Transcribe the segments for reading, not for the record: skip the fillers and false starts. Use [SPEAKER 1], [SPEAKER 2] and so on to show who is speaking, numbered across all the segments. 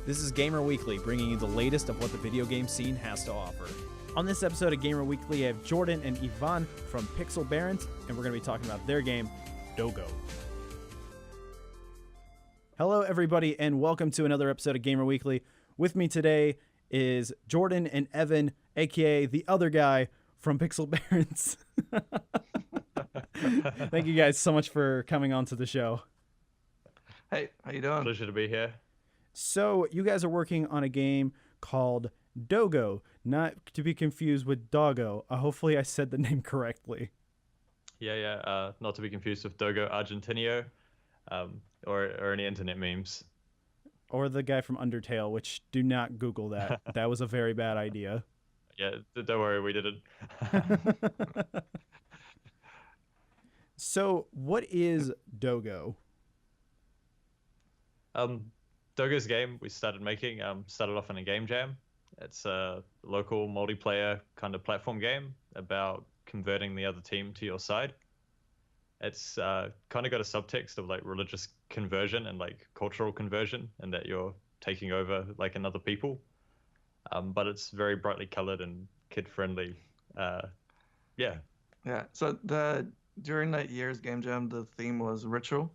[SPEAKER 1] This is Gamer Weekly, bringing you the latest of what the video game scene has to offer. On this episode of Gamer Weekly, I have Jordan and Ivan from Pixel Barons, and we're going to be talking about their game, Dogo. Hello, everybody, and welcome to another episode of Gamer Weekly. With me today is Jordan and Evan, a.k.a. the other guy from Pixel Barons. Thank you guys so much for coming on to the show.
[SPEAKER 2] Hey, how you doing?
[SPEAKER 3] Pleasure to be here.
[SPEAKER 1] So, you guys are working on a game called Dogo, not to be confused with Dogo. Hopefully I said the name correctly.
[SPEAKER 3] Yeah. Not to be confused with Dogo Argentino, or any internet memes.
[SPEAKER 1] Or the guy from Undertale, which do not Google that. That was a very bad idea.
[SPEAKER 3] Yeah, don't worry, we did it.
[SPEAKER 1] So, what is Dogo?
[SPEAKER 3] Dogo's game we started making started off in a game jam. It's a local multiplayer kind of platform game about converting the other team to your side. It's kind of got a subtext of like religious conversion and like cultural conversion, and that you're taking over like another people. But it's very brightly colored and kid friendly. Yeah.
[SPEAKER 2] So during that year's game jam, the theme was ritual,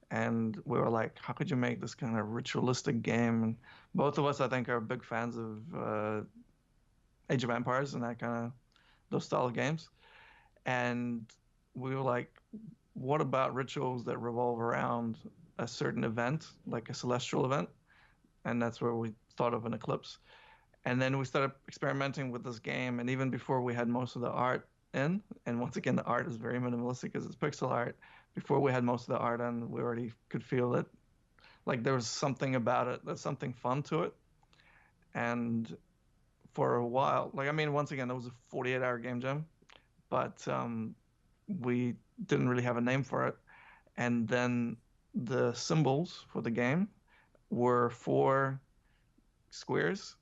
[SPEAKER 2] and we were like, how could you make this kind of ritualistic game? And both of us, I think, are big fans of Age of Empires and that kind of those style of games. And we were like, what about rituals that revolve around a certain event, like a celestial event? And that's where we thought of an eclipse. And then we started experimenting with this game, and even before we had most of the art in, and once again, the art is very minimalistic because it's pixel art. Before we had most of the art in, we already could feel that, like, there was something about it, there's something fun to it. And for a while, like, I mean, once again, that was a 48-hour game jam, but we didn't really have a name for it. And then the symbols for the game were 4 squares.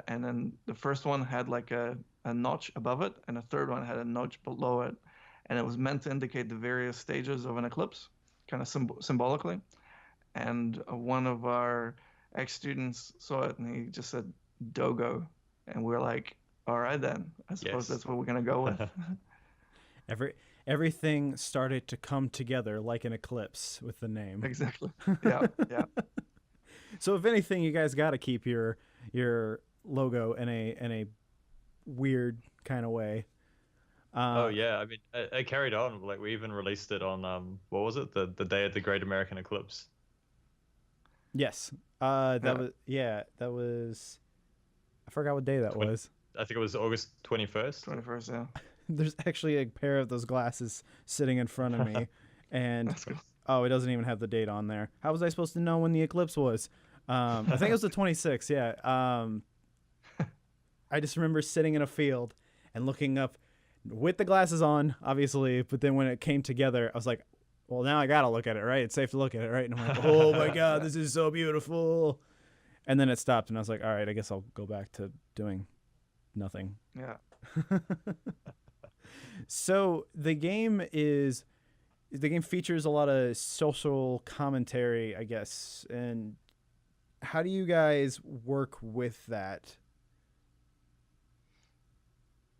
[SPEAKER 2] And then the first one had like a notch above it, and the third one had a notch below it. And it was meant to indicate the various stages of an eclipse, kind of symbolically. And one of our ex-students saw it, and he just said, Dogo. And we're like, all right, then. I suppose that's what we're going to go with.
[SPEAKER 1] Everything started to come together like an eclipse with the name.
[SPEAKER 2] Exactly. Yeah.
[SPEAKER 1] So if anything, you guys got to keep your logo in a weird kind of way.
[SPEAKER 3] Oh yeah, I mean, it carried on. Like, we even released it on what was it? The day of the Great American Eclipse.
[SPEAKER 1] Yes. That was. I forgot what day that was.
[SPEAKER 3] I think it was August 21st.
[SPEAKER 2] 21st, yeah.
[SPEAKER 1] There's actually a pair of those glasses sitting in front of me, and it doesn't even have the date on there. How was I supposed to know when the eclipse was? I think it was the 26th. Yeah. I just remember sitting in a field and looking up with the glasses on, obviously. But then when it came together, I was like, well, now I got to look at it, right? It's safe to look at it, right? And I'm like, oh my God, this is so beautiful. And then it stopped, and I was like, all right, I guess I'll go back to doing nothing.
[SPEAKER 2] Yeah.
[SPEAKER 1] So the game features a lot of social commentary, I guess. And how do you guys work with that?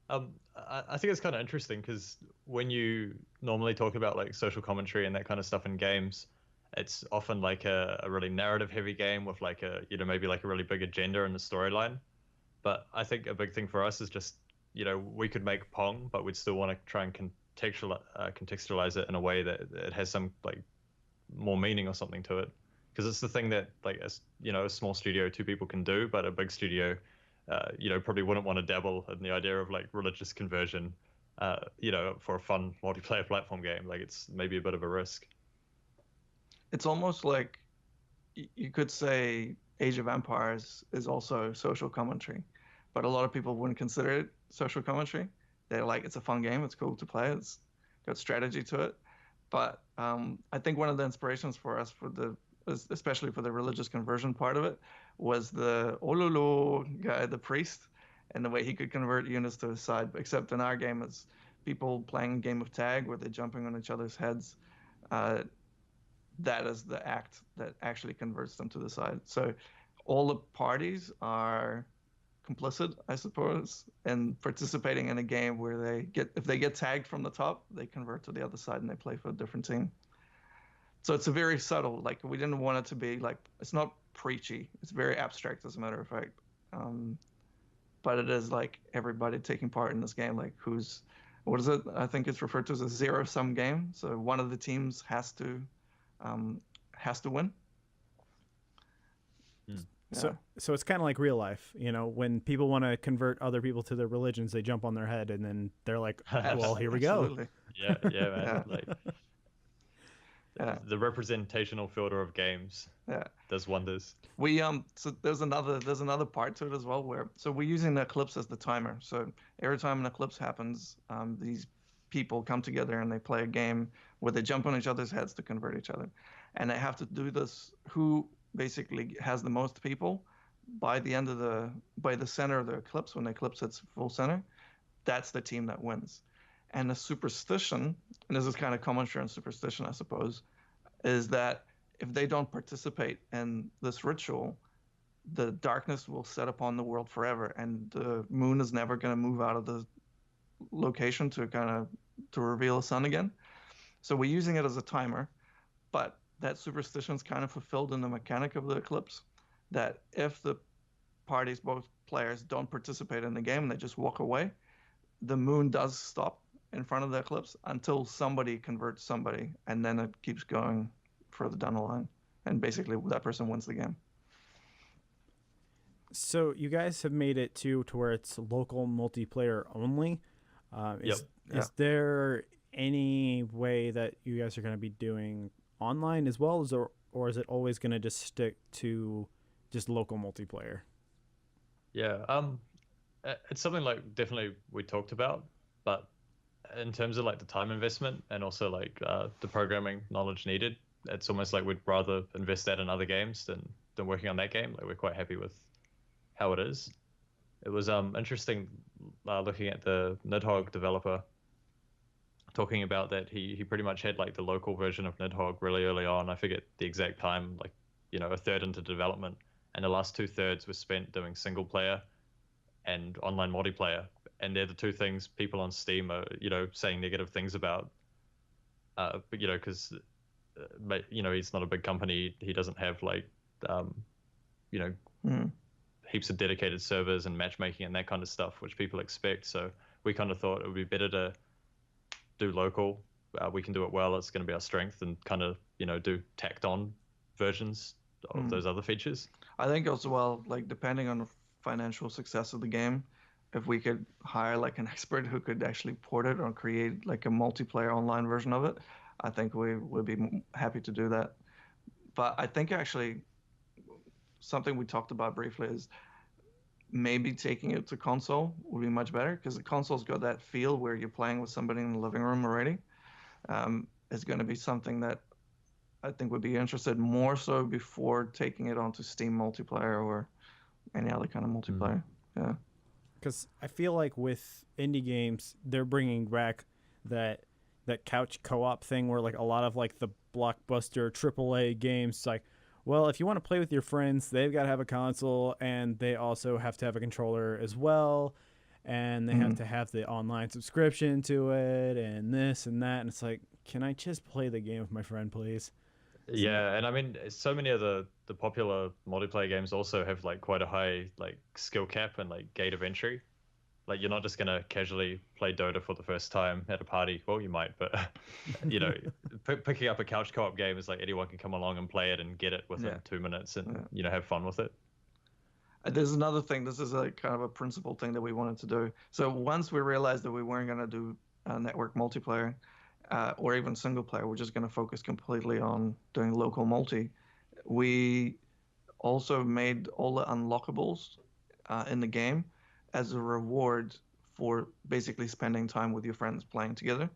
[SPEAKER 3] I think it's kind of interesting because when you normally talk about like social commentary and that kind of stuff in games, it's often like a really narrative heavy game with like maybe like a really big agenda in the storyline. But I think a big thing for us is just, we could make Pong, but we'd still want to try and contextualize it in a way that it has some like more meaning or something to it. Because it's the thing that like a small studio, 2 people can do, but a big studio, probably wouldn't want to dabble in the idea of like religious conversion, for a fun multiplayer platform game. Like, it's maybe a bit of a risk.
[SPEAKER 2] It's almost like you could say Age of Empires is also social commentary, but a lot of people wouldn't consider it social commentary. They're like, it's a fun game, it's cool to play, it's got strategy to it. But I think one of the inspirations for us especially for the religious conversion part of it, was the Ololo guy, the priest, and the way he could convert units to his side. Except in our game, it's people playing a game of tag where they're jumping on each other's heads. That is the act that actually converts them to the side. So all the parties are complicit, I suppose, in participating in a game where if they get tagged from the top, they convert to the other side and they play for a different team. So it's a very subtle, like we didn't want it to be like, it's not preachy. It's very abstract, as a matter of fact. But it is like everybody taking part in this game, like what is it? I think it's referred to as a zero-sum game. So one of the teams has to win.
[SPEAKER 1] So it's kind of like real life, when people want to convert other people to their religions, they jump on their head and then they're like, well, here we go.
[SPEAKER 3] Yeah, man. Like the representational filter of games does wonders.
[SPEAKER 2] So there's another part to it as well, we're using the eclipse as the timer. So every time an eclipse happens, these people come together and they play a game where they jump on each other's heads to convert each other, and they have to do this. Who basically has the most people by the center of the eclipse, when the eclipse hits full center, that's the team that wins. And the superstition, and this is kind of common share and superstition, I suppose, is that if they don't participate in this ritual, the darkness will set upon the world forever, and the moon is never going to move out of the location to reveal the sun again. So we're using it as a timer, but that superstition is kind of fulfilled in the mechanic of the eclipse, that if the parties, both players, don't participate in the game and they just walk away, the moon does stop in front of the eclipse until somebody converts somebody, and then it keeps going further down the line, and basically that person wins the game.
[SPEAKER 1] So you guys have made it to where it's local multiplayer only. Is there any way that you guys are going to be doing online as well, or is it always going to just stick to just local multiplayer?
[SPEAKER 3] Yeah, it's something like definitely we talked about, but in terms of like the time investment and also like the programming knowledge needed, it's almost like we'd rather invest that in other games than working on that game. Like we're quite happy with how it is. It was interesting looking at the Nidhogg developer talking about that he pretty much had like the local version of Nidhogg really early on. I forget the exact time, like a third into development, and the last 2/3 was spent doing single player and online multiplayer, and they're the two things people on Steam are saying negative things about. But because he's not a big company, he doesn't have like heaps of dedicated servers and matchmaking and that kind of stuff, which people expect. So we kind of thought it would be better to do local. We can do it well. It's going to be our strength, and kind of do tacked on versions of those other features.
[SPEAKER 2] I think also, well, like depending on the financial success of the game, if we could hire like an expert who could actually port it or create like a multiplayer online version of it, I think we would be happy to do that. But I think actually something we talked about briefly is maybe taking it to console would be much better, because the console's got that feel where you're playing with somebody in the living room already. It's going to be something that I think would be interested more so before taking it onto Steam multiplayer or any other kind of multiplayer. Yeah.
[SPEAKER 1] Because I feel like with indie games, they're bringing back that couch co-op thing where like a lot of like the blockbuster AAA games, like, well, if you want to play with your friends, they've got to have a console, and they also have to have a controller as well, and they have to have the online subscription to it, and this and that, and it's like, can I just play the game with my friend, please?
[SPEAKER 3] Yeah, and I mean, so many of the popular multiplayer games also have like quite a high like skill cap and like gate of entry. Like you're not just gonna casually play Dota for the first time at a party. Well, you might, but picking up a couch co-op game is like anyone can come along and play it and get it within 2 minutes and have fun with it.
[SPEAKER 2] There's another thing. This is a kind of a principal thing that we wanted to do. So once we realized that we weren't going to do network multiplayer or even single player, we're just going to focus completely on doing local multi. We also made all the unlockables in the game as a reward for basically spending time with your friends playing together.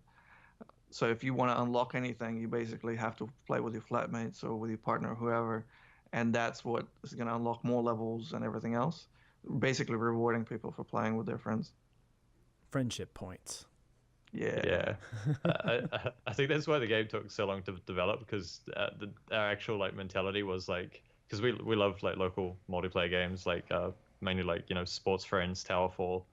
[SPEAKER 2] So if you want to unlock anything, you basically have to play with your flatmates or with your partner or whoever, and that's what is going to unlock more levels and everything else. Basically rewarding people for playing with their friends.
[SPEAKER 1] Friendship points.
[SPEAKER 3] Yeah. I think that's why the game took so long to develop, because our actual like mentality was like, because we love like local multiplayer games, like mainly like Sports Friends, Towerfall,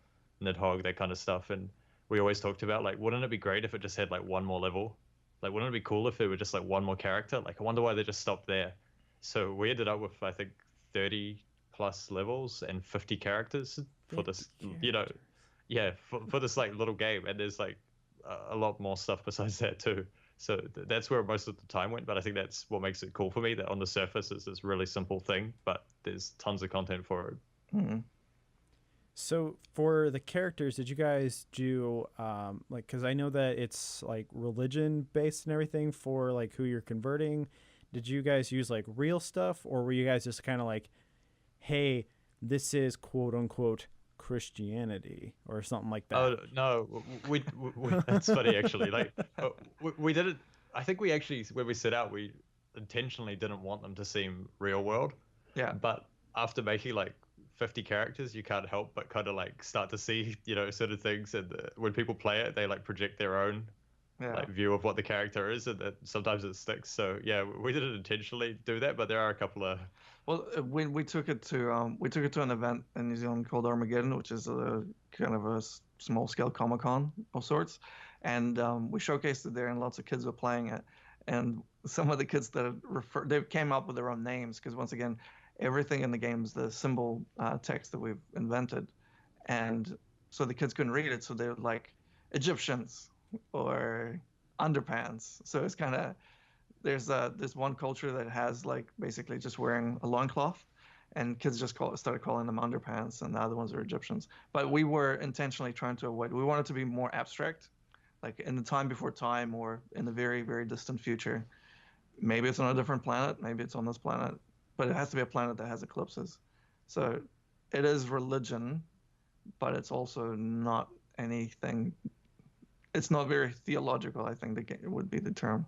[SPEAKER 3] Nidhogg, that kind of stuff. And we always talked about like, wouldn't it be great if it just had like one more level? Like, wouldn't it be cool if there were just like one more character? Like, I wonder why they just stopped there. So we ended up with, I think, 30 plus levels and 50 characters for
[SPEAKER 1] 50
[SPEAKER 3] this,
[SPEAKER 1] characters.
[SPEAKER 3] yeah, for this like little game. And there's like a lot more stuff besides that too. So that's where most of the time went. But I think that's what makes it cool for me. That on the surface is this really simple thing, but there's tons of content for it.
[SPEAKER 2] Hmm.
[SPEAKER 1] So for the characters, did you guys do like, because I know that it's like religion based and everything for like who you're converting. Did you guys use like real stuff, or were you guys just kind of like, hey, this is quote unquote Christianity or something like that?
[SPEAKER 3] Oh no, that's funny actually. Like we did it. I think we actually, when we set out, we intentionally didn't want them to seem real world.
[SPEAKER 2] Yeah.
[SPEAKER 3] But after making like 50 characters, you can't help but kind of like start to see certain things, and when people play it, they like project their own
[SPEAKER 2] Yeah.
[SPEAKER 3] like view of what the character is, and that sometimes it sticks. So yeah, we didn't intentionally do that, but there are a couple of
[SPEAKER 2] Well, we took it to an event in New Zealand called Armageddon, which is a kind of a small scale Comic Con of sorts, and we showcased it there, and lots of kids were playing it, and some of the kids that they came up with their own names because once again, everything in the game is the symbol text that we've invented, and so the kids couldn't read it, so they're like Egyptians or underpants. So it's kind of there's one culture that has like basically just wearing a loincloth, and kids just started calling them underpants, and the other ones are Egyptians. But we were intentionally trying to avoid. We wanted to be more abstract, like in the time before time, or in the very very distant future. Maybe it's on a different planet, maybe it's on this planet, but it has to be a planet that has eclipses. So it is religion, but it's also not anything. It's not very theological. I think that would be the term.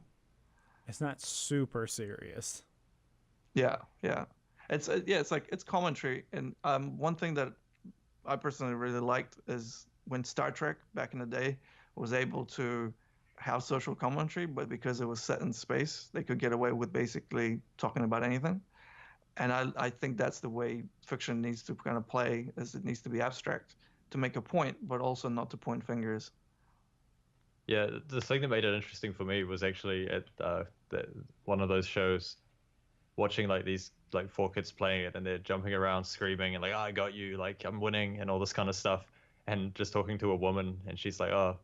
[SPEAKER 1] It's not super serious.
[SPEAKER 2] Yeah, yeah. It's like it's commentary, and one thing that I personally really liked is when Star Trek back in the day was able to have social commentary, but because it was set in space, they could get away with basically talking about anything. And I think that's the way fiction needs to kind of play, is it needs to be abstract to make a point, but also not to point fingers.
[SPEAKER 3] yeah. The thing that made it interesting for me was actually at one of those shows, watching like these like four kids playing it, and they're jumping around screaming and like, oh, I got you, like I'm winning and all this kind of stuff, and just talking to a woman, and she's like, oh,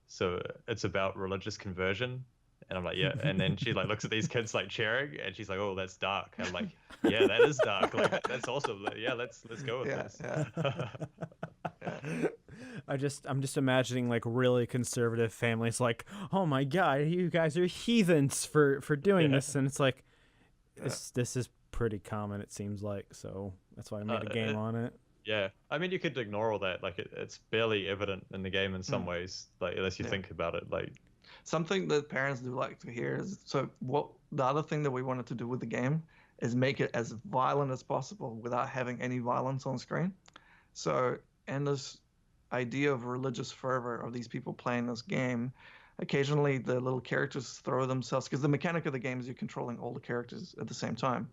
[SPEAKER 3] so it's about religious conversion, and I'm like, yeah. And then she like looks at these kids like cheering, and she's like, oh, that's dark. I'm like, yeah, that is dark. Like that's awesome. Yeah, let's go with
[SPEAKER 2] Yeah,
[SPEAKER 3] this.
[SPEAKER 2] yeah, yeah.
[SPEAKER 1] I'm just imagining like really conservative families like, oh my god, you guys are heathens for doing
[SPEAKER 3] Yeah.
[SPEAKER 1] this, and it's like this is pretty common, it seems like, so that's why I made a game on it.
[SPEAKER 3] Yeah, I mean, you could ignore all that. Like, it's barely evident in the game in some ways, like unless you
[SPEAKER 2] Yeah.
[SPEAKER 3] think about it. Like,
[SPEAKER 2] Something that parents do like to hear is, so what the other thing that we wanted to do with the game is make it as violent as possible without having any violence on screen. So, and this idea of religious fervor of these people playing this game, occasionally the little characters throw themselves, because the mechanic of the game is you're controlling all the characters at the same time.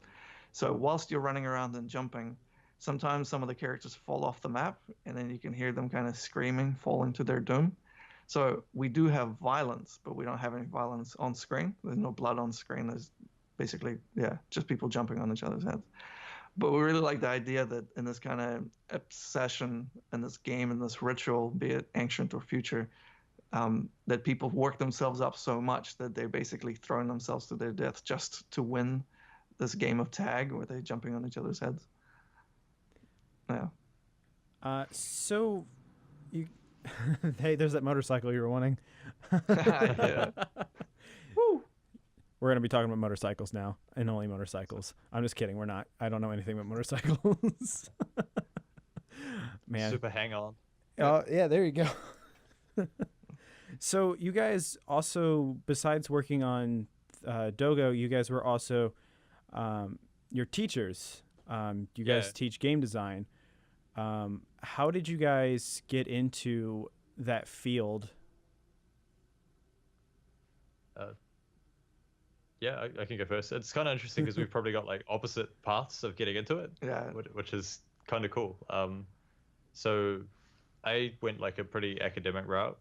[SPEAKER 2] So whilst you're running around and jumping, sometimes some of the characters fall off the map, and then you can hear them kind of screaming, falling to their doom. So we do have violence, but we don't have any violence on screen. There's no blood on screen. There's basically, yeah, just people jumping on each other's heads. But we really like the idea that in this kind of obsession, in this game, in this ritual, be it ancient or future, that people work themselves up so much that they're basically throwing themselves to their death just to win this game of tag where they're jumping on each other's heads. Yeah.
[SPEAKER 1] So you hey, there's that motorcycle you were wanting.
[SPEAKER 2] Yeah.
[SPEAKER 1] Woo. We're gonna be talking about motorcycles now, and only motorcycles. I'm just kidding. We're not. I don't know anything about motorcycles. Man.
[SPEAKER 3] super hang on.
[SPEAKER 1] Oh yeah, there you go. So you guys also, besides working on Dogo, you guys were also your teachers. You guys
[SPEAKER 3] Yeah.
[SPEAKER 1] teach game design. How did you guys get into that field?
[SPEAKER 3] Yeah, I can go first. It's kind of interesting because we've probably got like opposite paths of getting into it,
[SPEAKER 2] Yeah.
[SPEAKER 3] which is kind of cool. So I went like a pretty academic route,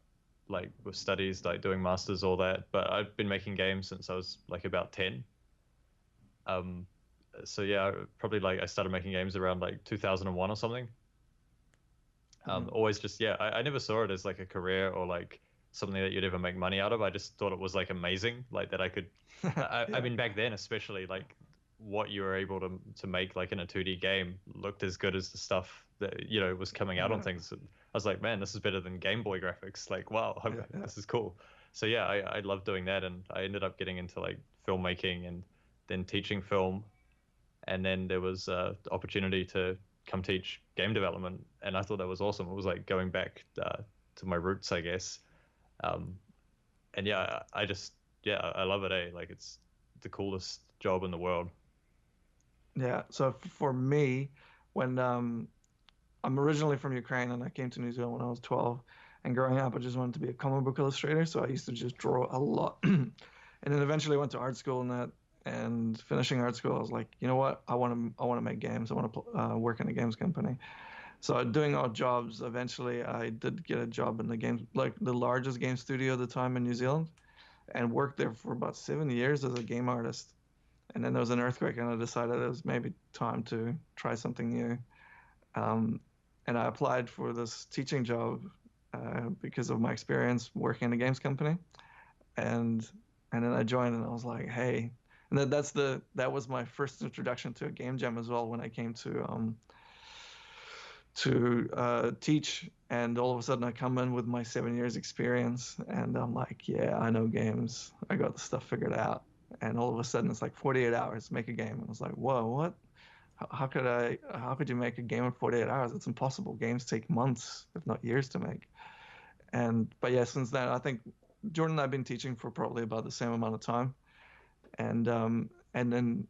[SPEAKER 3] like with studies, like doing masters, all that. But I've been making games since I was like about 10. Um, so yeah, probably like I started making games around like 2001 or something. Always just, yeah, I never saw it as like a career or like something that you'd ever make money out of. I just thought it was like amazing, like that I could. I
[SPEAKER 2] Yeah.
[SPEAKER 3] mean, back then especially, like what you were able to make like in a 2D game looked as good as the stuff that was coming out on
[SPEAKER 2] Yeah.
[SPEAKER 3] things. I was like, man, this is better than Game Boy graphics. Like, wow,
[SPEAKER 2] Yeah. Yeah.
[SPEAKER 3] this is cool. So yeah, I love doing that, and I ended up getting into like filmmaking and then teaching film, and then there was the opportunity to come teach game development, and I thought that was awesome. It was like going back to my roots, I guess. Um, and yeah, I just I love it. Like it's the coolest job in the world.
[SPEAKER 2] Yeah. So for me, when I'm originally from Ukraine and I came to New Zealand when I was 12, and growing up, I just wanted to be a comic book illustrator. So I used to just draw a lot, and then eventually went to art school and that. And finishing art school, I was like, you know what? I want to make games. I want to work in a games company. So doing odd jobs, eventually I did get a job in the games, like the largest game studio at the time in New Zealand, and worked there for about 7 years as a game artist. And then there was an earthquake, and I decided it was maybe time to try something new. Um, and I applied for this teaching job because of my experience working in a games company, and and then I joined, and I was like, hey, and that was my first introduction to a game jam as well when I came to teach, and all of a sudden I come in with my 7 years experience, and I'm like, yeah, I know games. I got the stuff figured out. And all of a sudden it's like 48 hours, make a game. And I was like, whoa, what? How could you make a game in 48 hours? It's impossible. Games take months, if not years to make. But yeah, since then, I think Jordan and I've been teaching for probably about the same amount of time. And then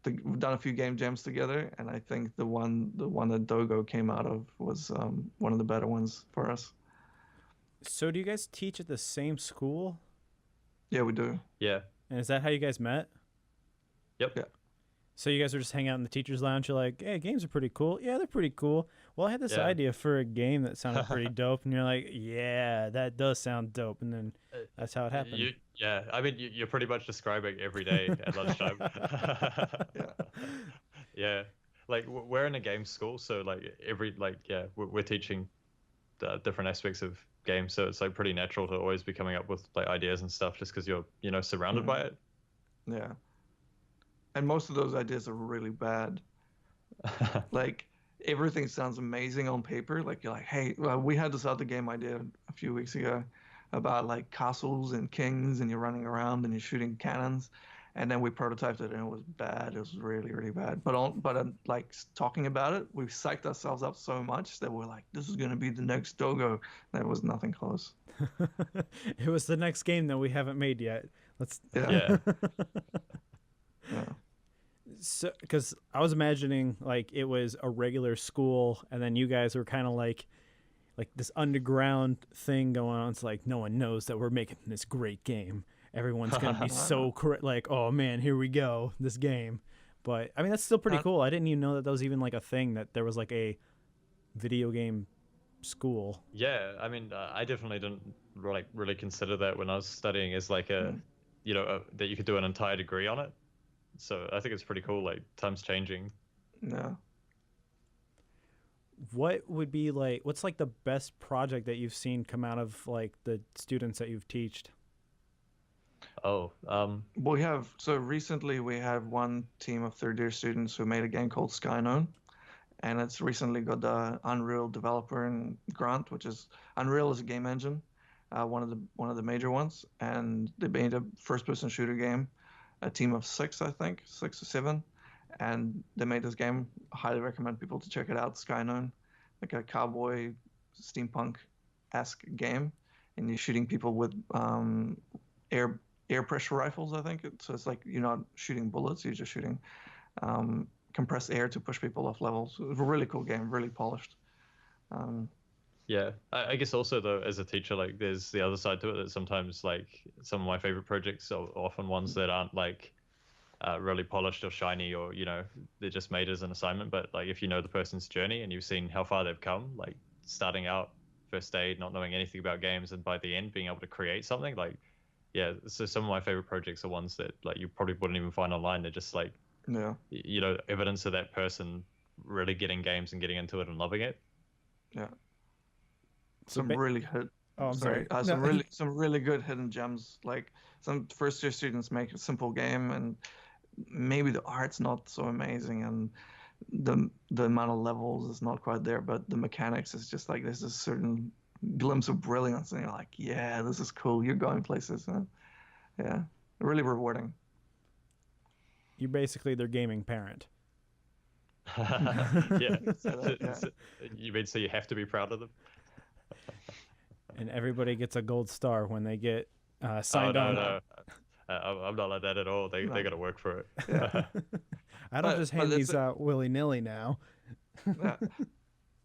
[SPEAKER 2] we've done a few game jams together, and I think the one that Dogo came out of was one of the better ones for us.
[SPEAKER 1] So do you guys teach at the same school?
[SPEAKER 2] Yeah, we do.
[SPEAKER 3] Yeah.
[SPEAKER 1] And is that how you guys met?
[SPEAKER 3] Yep.
[SPEAKER 2] Yeah.
[SPEAKER 1] So you guys were just hanging out in the teacher's lounge. You're like, hey, games are pretty cool. Yeah, they're pretty cool. Well, I had this
[SPEAKER 3] Yeah.
[SPEAKER 1] idea for a game that sounded pretty dope. And you're like, yeah, that does sound dope. And then that's how it happened.
[SPEAKER 3] Yeah, I mean, you're pretty much describing every day at lunchtime.
[SPEAKER 2] Yeah.
[SPEAKER 3] Yeah, like we're in a game school, so like we're teaching different aspects of games, so it's like pretty natural to always be coming up with like ideas and stuff, just because you're surrounded by it.
[SPEAKER 2] Yeah. And most of those ideas are really bad. Like everything sounds amazing on paper. Like you're like, hey, well, we had this other game idea a few weeks ago about like castles and kings, and you're running around and you're shooting cannons. And then we prototyped it, and it was bad. It was really, really bad. But like talking about it, we psyched ourselves up so much that we're like, this is going to be the next Dogo. There was nothing close.
[SPEAKER 1] It was the next game that we haven't made yet.
[SPEAKER 3] Yeah.
[SPEAKER 2] Yeah.
[SPEAKER 1] So, because I was imagining like it was a regular school, and then you guys were kind of like this underground thing going on. It's like no one knows that we're making this great game. Everyone's gonna be so correct. Like, oh man, here we go, this game. But I mean, that's still pretty cool. I didn't even know that was even like a thing, that there was like a video game school.
[SPEAKER 3] Yeah, I mean, I definitely didn't really consider that when I was studying as like that you could do an entire degree on it. So I think it's pretty cool. Like time's changing.
[SPEAKER 2] No.
[SPEAKER 1] What would be like? What's like the best project that you've seen come out of like the students that you've teached?
[SPEAKER 3] Oh,
[SPEAKER 2] So recently we have one team of third year students who made a game called Skyknown, and it's recently got the Unreal Developer and Grant, which is Unreal is a game engine, one of the major ones, and they made a first person shooter game, a team of six, I think, 6 or 7, and they made this game. I highly recommend people to check it out. Skyknown, like a cowboy steampunk-esque game, and you're shooting people with air pressure rifles, I think. So it's like you're not shooting bullets, you're just shooting compressed air to push people off levels. It was a really cool game, really polished.
[SPEAKER 3] Yeah, I guess also though, as a teacher, like there's the other side to it that sometimes like some of my favorite projects are often ones that aren't like really polished or shiny, or they're just made as an assignment. But like if you know the person's journey and you've seen how far they've come, like starting out first aid, not knowing anything about games, and by the end being able to create something, like yeah. So some of my favorite projects are ones that like you probably wouldn't even find online. They're just like
[SPEAKER 2] Yeah.
[SPEAKER 3] evidence of that person really getting games and getting into it and loving it.
[SPEAKER 2] Yeah.
[SPEAKER 1] So
[SPEAKER 2] Some really hit.
[SPEAKER 1] Oh, I'm
[SPEAKER 2] Sorry.
[SPEAKER 1] sorry.
[SPEAKER 2] Some really good hidden gems. Like some first year students make a simple game, and maybe the art's not so amazing, and the amount of levels is not quite there, but the mechanics is just like there's a certain glimpse of brilliance, and you're like, yeah, this is cool. You're going places. Huh? Yeah, really rewarding.
[SPEAKER 1] You're basically their gaming parent.
[SPEAKER 3] Yeah.
[SPEAKER 2] Yeah.
[SPEAKER 3] You mean so you have to be proud of them?
[SPEAKER 1] And everybody gets a gold star when they get signed on.
[SPEAKER 3] No. I'm not like that at all. They got to work for it.
[SPEAKER 2] Yeah.
[SPEAKER 1] I don't just hand these out willy nilly now.
[SPEAKER 2] Yeah.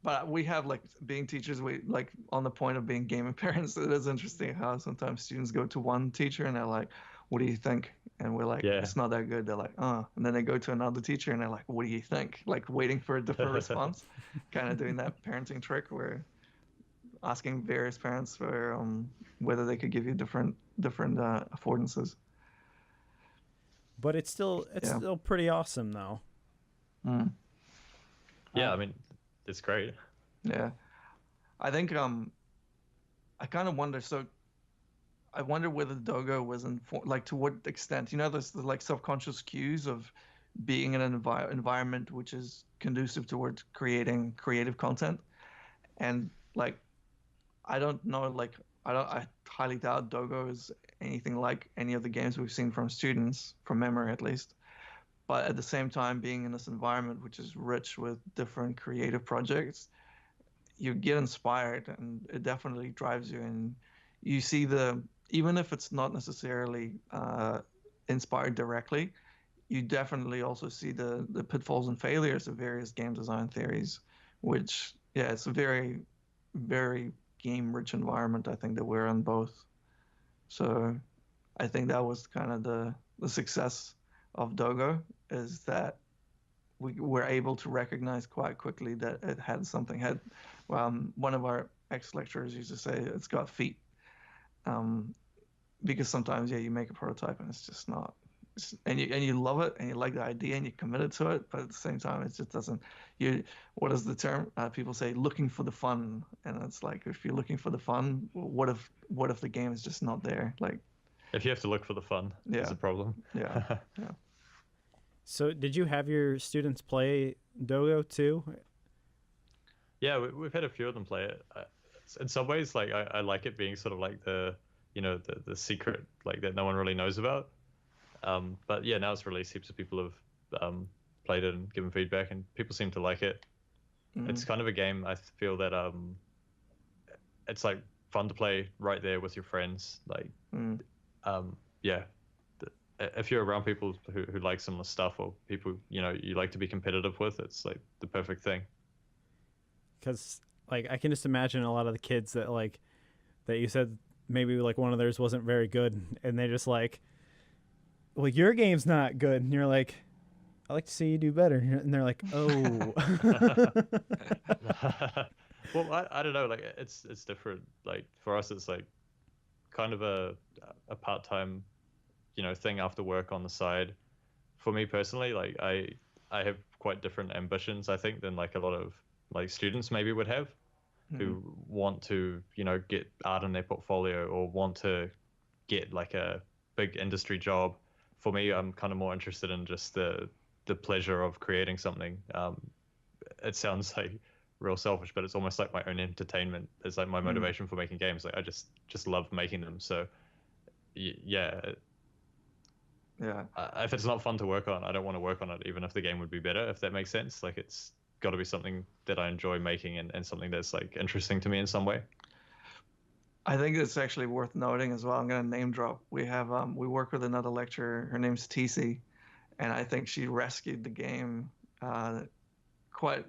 [SPEAKER 2] But we have like being teachers, we like on the point of being gaming parents. It is interesting how sometimes students go to one teacher and they're like, "What do you think?" And we're like,
[SPEAKER 3] Yeah.
[SPEAKER 2] "It's not that good." They're like, "Oh," and then they go to another teacher and they're like, "What do you think?" Like waiting for a different response, kind of doing that parenting trick where asking various parents for whether they could give you different affordances.
[SPEAKER 1] But it's still pretty awesome though.
[SPEAKER 2] Mm.
[SPEAKER 3] Yeah, I mean, it's great.
[SPEAKER 2] Yeah, I think I kind of wonder. So I wonder whether Dogo was like to what extent, there's the like subconscious cues of being in an environment which is conducive towards creating creative content, and like I don't know, like I highly doubt Dogo is anything like any of the games we've seen from students, from memory at least. But at the same time, being in this environment which is rich with different creative projects, you get inspired, and it definitely drives you. And you see even if it's not necessarily inspired directly, you definitely also see the pitfalls and failures of various game design theories, which it's a very, very game rich environment, I think, that we're in both. So I think that was kind of the success of Dogo, is that we were able to recognize quite quickly that it had something. One of our ex-lecturers used to say it's got feet, because sometimes you make a prototype and it's just not, and you love it and you like the idea and you're committed to it, but at the same time it just doesn't. What is the term? People say looking for the fun, and it's like, if you're looking for the fun, what if the game is just not there? Like,
[SPEAKER 3] if you have to look for the fun, it's a problem.
[SPEAKER 2] Yeah.
[SPEAKER 1] So did you have your students play Dogo too?
[SPEAKER 3] Yeah, we've had a few of them play it. In some ways, like I like it being sort of like the secret, like that no one really knows about. But yeah, now it's released, heaps of people have played it and given feedback, and people seem to like it. Mm-hmm. It's kind of a game, I feel that it's like fun to play right there with your friends. Like, yeah. If you're around people who like similar stuff, or people you like to be competitive with, it's like the perfect thing.
[SPEAKER 1] Because like I can just imagine a lot of the kids that you said maybe like one of theirs wasn't very good, and they just like, well, your game's not good, and you're like, I like to see you do better, and they're like, oh.
[SPEAKER 3] Well, I don't know, like it's different. Like for us, it's like kind of a part-time thing after work on the side. For me personally, like I have quite different ambitions, I think, than like a lot of like students maybe would have, who want to get art in their portfolio or want to get like a big industry job. For me, I'm kind of more interested in just the pleasure of creating something. It sounds like real selfish, but it's almost like my own entertainment. It's like my motivation for making games. Like I just love making them. So yeah. If it's not fun to work on, I don't want to work on it, even if the game would be better, if that makes sense. Like it's got to be something that I enjoy making, and something that's like interesting to me in some way.
[SPEAKER 2] I think it's actually worth noting as well. I'm going to name drop. We have we work with another lecturer. Her name's TC, and I think she rescued the game quite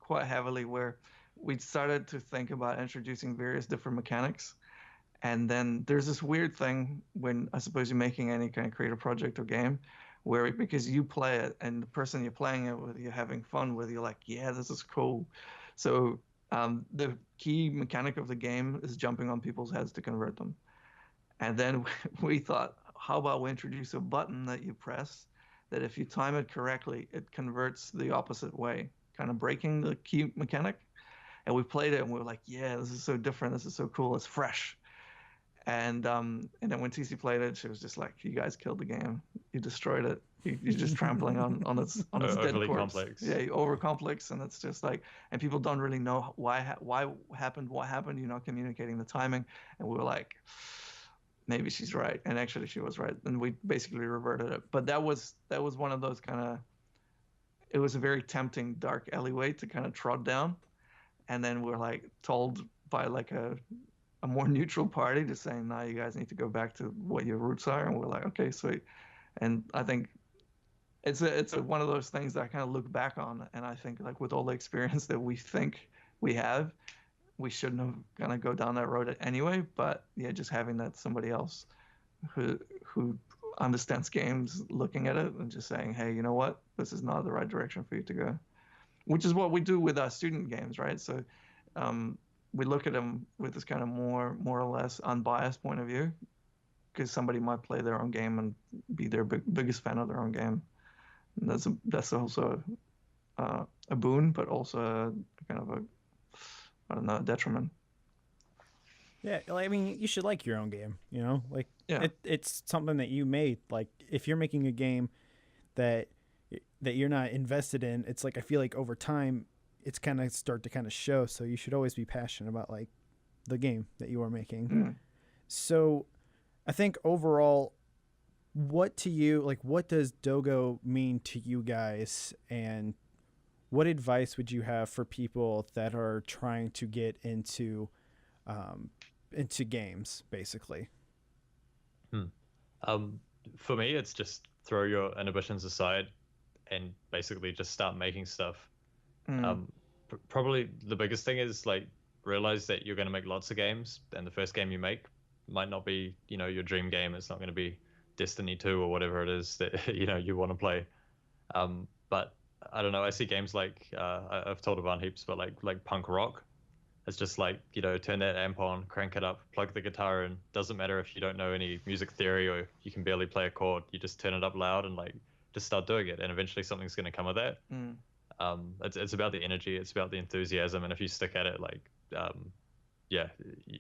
[SPEAKER 2] heavily. Where we started to think about introducing various different mechanics. And then there's this weird thing when I suppose you're making any kind of creative project or game where because you play it and the person you're playing it with, you're having fun with, you're like, yeah, this is cool. So the key mechanic of the game is jumping on people's heads to convert them. And then we thought, how about we introduce a button that you press that if you time it correctly, it converts the opposite way, kind of breaking the key mechanic. And we played it and we were like, yeah, this is so different. This is so cool. It's fresh. And then when TC played it, she was just like, "You guys killed the game. You destroyed it. You're just trampling on its dead
[SPEAKER 3] Overly
[SPEAKER 2] corpse.
[SPEAKER 3] complex.
[SPEAKER 2] Yeah, you over complex, and it's just like, and people don't really know why happened, what happened. You're not communicating the timing, and we were like, maybe she's right, and actually she was right, and we basically reverted it. But that was one of those kind of, it was a very tempting dark alleyway to kind of trot down, and then we're like told by like a more neutral party to saying, "No, you guys need to go back to what your roots are," and we're like, "Okay, sweet." And I think it's one of those things that I kind of look back on, and I think like with all the experience that we think we have, we shouldn't have kind of go down that road anyway. But yeah, just having that somebody else who understands games looking at it and just saying, "Hey, you know what? This is not the right direction for you to go," which is what we do with our student games, right? So. We look at them with this kind of more or less unbiased point of view, because somebody might play their own game and be their biggest fan of their own game. And that's also a boon, but also a kind of a, I don't know, a detriment.
[SPEAKER 1] Yeah, I mean, you should like your own game, you know? Like,
[SPEAKER 2] yeah.
[SPEAKER 1] it's something that you made. Like, if you're making a game that you're not invested in, it's like, I feel like over time, it's kind of start to kind of show. So you should always be passionate about like the game that you are making.
[SPEAKER 2] Mm.
[SPEAKER 1] So I think overall, what does Dogo mean to you guys, and what advice would you have for people that are trying to get into games, basically?
[SPEAKER 3] For me, it's just throw your inhibitions aside and basically just start making stuff. Probably the biggest thing is like realize that you're going to make lots of games, and the first game you make might not be, you know, your dream game. It's not going to be Destiny 2 or whatever it is that you want to play. But I don't know. I see games like I've told Ivan heaps, but like punk rock. It's just like, turn that amp on, crank it up, plug the guitar in. Doesn't matter if you don't know any music theory or you can barely play a chord. You just turn it up loud and like just start doing it, and eventually something's going to come of that. It's about the energy, it's about the enthusiasm, and if you stick at it, like,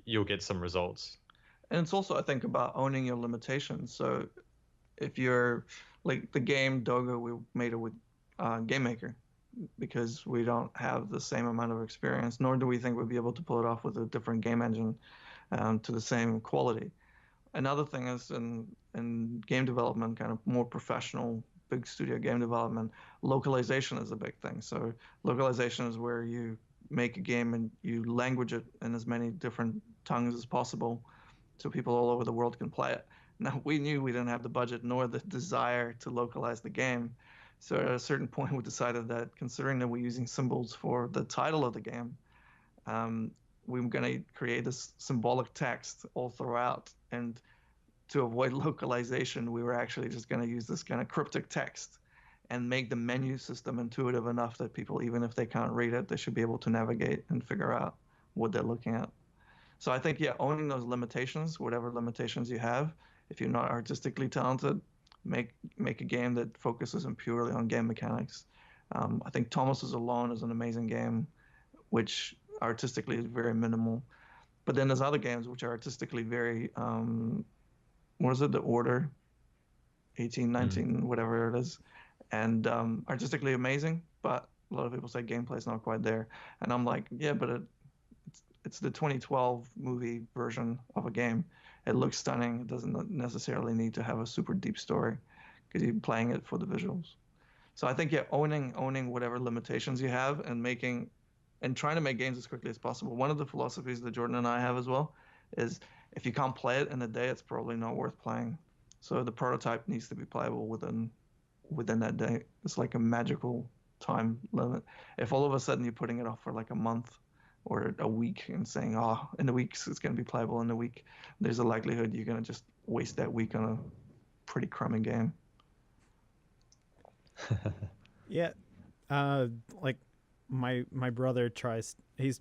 [SPEAKER 3] you'll get some results.
[SPEAKER 2] And it's also, I think, about owning your limitations. So if you're like the game Dogo, we made it with Game Maker because we don't have the same amount of experience, nor do we think we'd be able to pull it off with a different game engine to the same quality. Another thing is in game development, kind of more professional big studio game development, localization is a big thing. So localization is where you make a game and you language it in as many different tongues as possible so people all over the world can play it. Now, we knew we didn't have the budget nor the desire to localize the game. So at a certain point, we decided that considering that we're using symbols for the title of the game, we were going to create this symbolic text all throughout. And to avoid localization, we were actually just going to use this kind of cryptic text and make the menu system intuitive enough that people, even if they can't read it, they should be able to navigate and figure out what they're looking at. So I think, yeah, owning those limitations, whatever limitations you have, if you're not artistically talented, make a game that focuses purely on game mechanics. I think Thomas's Alone is an amazing game, which artistically is very minimal. But then there's other games which are artistically very what is it, the Order 1819, whatever it is, and artistically amazing, but a lot of people say gameplay is not quite there, and I'm like, yeah, but it's the 2012 movie version of a game. It looks stunning. It doesn't necessarily need to have a super deep story because you're playing it for the visuals. So I think, yeah, owning whatever limitations you have and trying to make games as quickly as possible. One of the philosophies that Jordan and I have as well is if you can't play it in a day, it's probably not worth playing. So the prototype needs to be playable within that day. It's like a magical time limit. If all of a sudden you're putting it off for like a month, or a week and saying, oh, in a week it's going to be playable in a week, there's a likelihood you're going to just waste that week on a pretty crummy game.
[SPEAKER 1] Yeah. Like my brother he's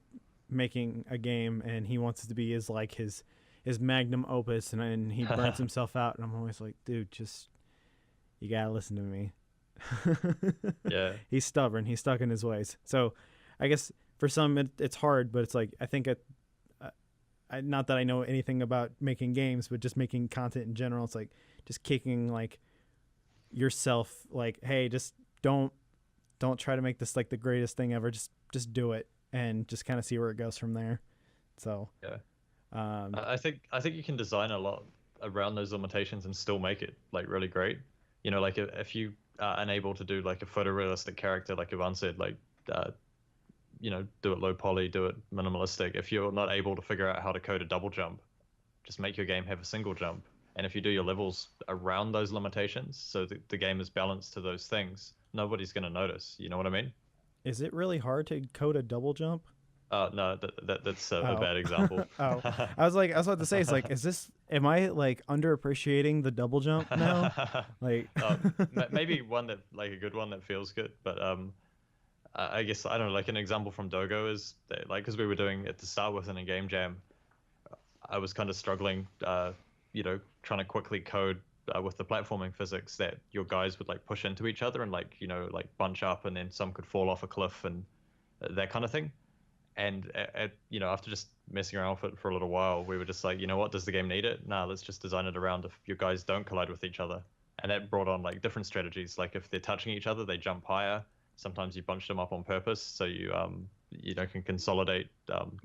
[SPEAKER 1] making a game and he wants it to be his magnum opus, and he burns himself out, and I'm always like, dude, just, you gotta listen to me.
[SPEAKER 3] Yeah.
[SPEAKER 1] He's stubborn. He's stuck in his ways. So I guess for some it's hard, but it's like, I think not that I know anything about making games, but just making content in general, it's like just kicking like yourself, like, hey, just don't try to make this like the greatest thing ever. Just do it and just kind of see where it goes from there. So
[SPEAKER 3] yeah. I think you can design a lot around those limitations and still make it like really great. You know, like if you are unable to do like a photorealistic character, like Ivan said, like you know, do it low poly, do it minimalistic. If you're not able to figure out how to code a double jump, just make your game have a single jump. And if you do your levels around those limitations, so the game is balanced to those things, nobody's going to notice. You know what I mean?
[SPEAKER 1] Is it really hard to code a double jump?
[SPEAKER 3] No, that's a bad example.
[SPEAKER 1] Oh, I was about to say, it's like, am I like underappreciating the double jump now? Like,
[SPEAKER 3] maybe one that, like, a good one that feels good, but I guess, I don't know, like an example from Dogo is that, like, because we were doing it to start with in a game jam, I was kind of struggling, you know, trying to quickly code with the platforming physics that your guys would like push into each other and, like, you know, like bunch up, and then some could fall off a cliff and that kind of thing. And you know, after just messing around with it for a little while, we were just like, you know what, does the game need it? Nah, let's just design it around if your guys don't collide with each other. And that brought on like different strategies. Like if they're touching each other, they jump higher. Sometimes you bunch them up on purpose so you know, can consolidate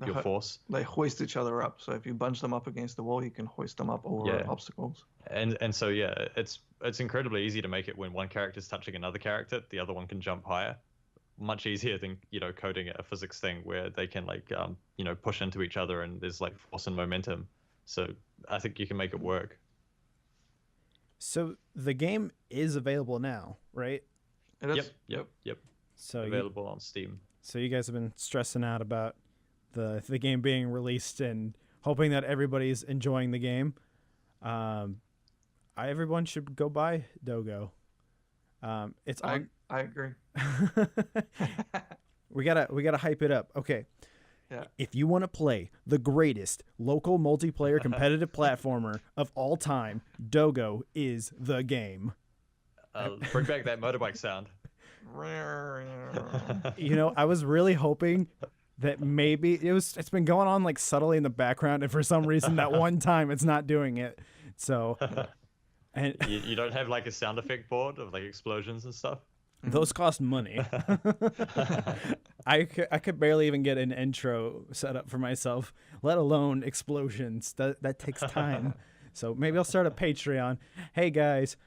[SPEAKER 3] your force.
[SPEAKER 2] They hoist each other up. So if you bunch them up against the wall, you can hoist them up over obstacles.
[SPEAKER 3] And so yeah, it's incredibly easy to make it when one character's touching another character, the other one can jump higher. Much easier than, you know, coding a physics thing where they can like you know, push into each other and there's like force and momentum. So I think you can make it work.
[SPEAKER 1] So the game is available now, right?
[SPEAKER 2] It is.
[SPEAKER 3] Yep.
[SPEAKER 1] So
[SPEAKER 3] available on Steam. So
[SPEAKER 1] you guys have been stressing out about the game being released and hoping that everybody's enjoying the game. Everyone should go buy Dogo. It's on.
[SPEAKER 2] I agree.
[SPEAKER 1] we gotta hype it up. Okay.
[SPEAKER 2] Yeah.
[SPEAKER 1] If you want to play the greatest local multiplayer competitive platformer of all time, Dogo is the game.
[SPEAKER 3] Bring back that motorbike sound.
[SPEAKER 1] You know, I was really hoping that maybe it's been going on like subtly in the background, and for some reason that one time it's not doing it. So, and
[SPEAKER 3] you don't have like a sound effect board of like explosions and stuff?
[SPEAKER 1] Those cost money. I could barely even get an intro set up for myself, let alone explosions. That takes time. So maybe I'll start a Patreon. Hey guys,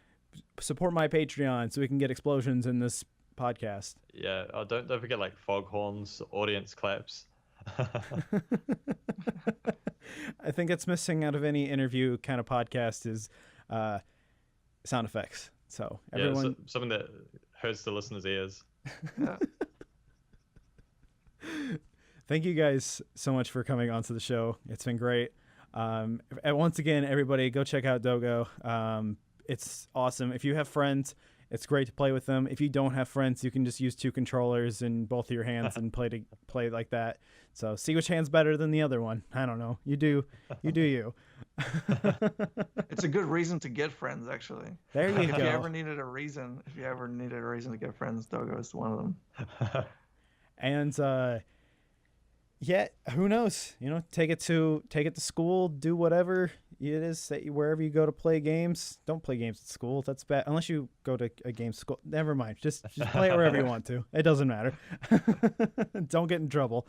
[SPEAKER 1] support my Patreon so we can get explosions in this podcast.
[SPEAKER 3] Yeah. Oh, don't forget like foghorns, audience claps.
[SPEAKER 1] I think it's missing out of any interview kind of podcast is sound effects. So everyone,
[SPEAKER 3] something that hurts the listeners' ears.
[SPEAKER 2] Yeah.
[SPEAKER 1] Thank you guys so much for coming onto the show. It's been great. And once again, everybody go check out Dogo. It's awesome. If you have friends, it's great to play with them. If you don't have friends, you can just use 2 controllers in both of your hands and play like that. So see which hand's better than the other one. I don't know. You do you.
[SPEAKER 2] It's a good reason to get friends, actually.
[SPEAKER 1] There you go.
[SPEAKER 2] If you ever needed a reason to get friends, Dogo is one of them.
[SPEAKER 1] And yeah, who knows? You know, take it to school, do whatever it is that wherever you go to play games. Don't play games at school. That's bad. Unless you go to a game school. Never mind. Just play it wherever you want to. It doesn't matter. Don't get in trouble.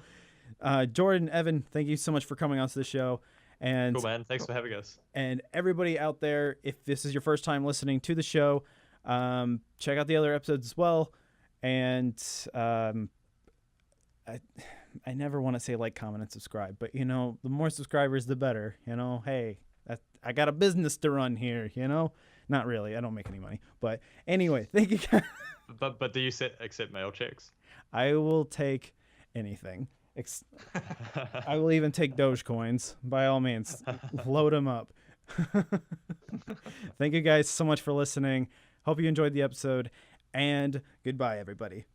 [SPEAKER 1] Jordan, Evan, thank you so much for coming onto the show. And
[SPEAKER 3] cool, man. Thanks for having us.
[SPEAKER 1] And everybody out there, if this is your first time listening to the show, check out the other episodes as well. And I never want to say like, comment, and subscribe, but you know, the more subscribers, the better. You know, hey, I got a business to run here. You know, not really. I don't make any money, but anyway, thank you guys.
[SPEAKER 3] But do you accept mail checks?
[SPEAKER 1] I will take anything. I will even take Dogecoins. By all means, load them up. Thank you guys so much for listening. Hope you enjoyed the episode, and goodbye, everybody.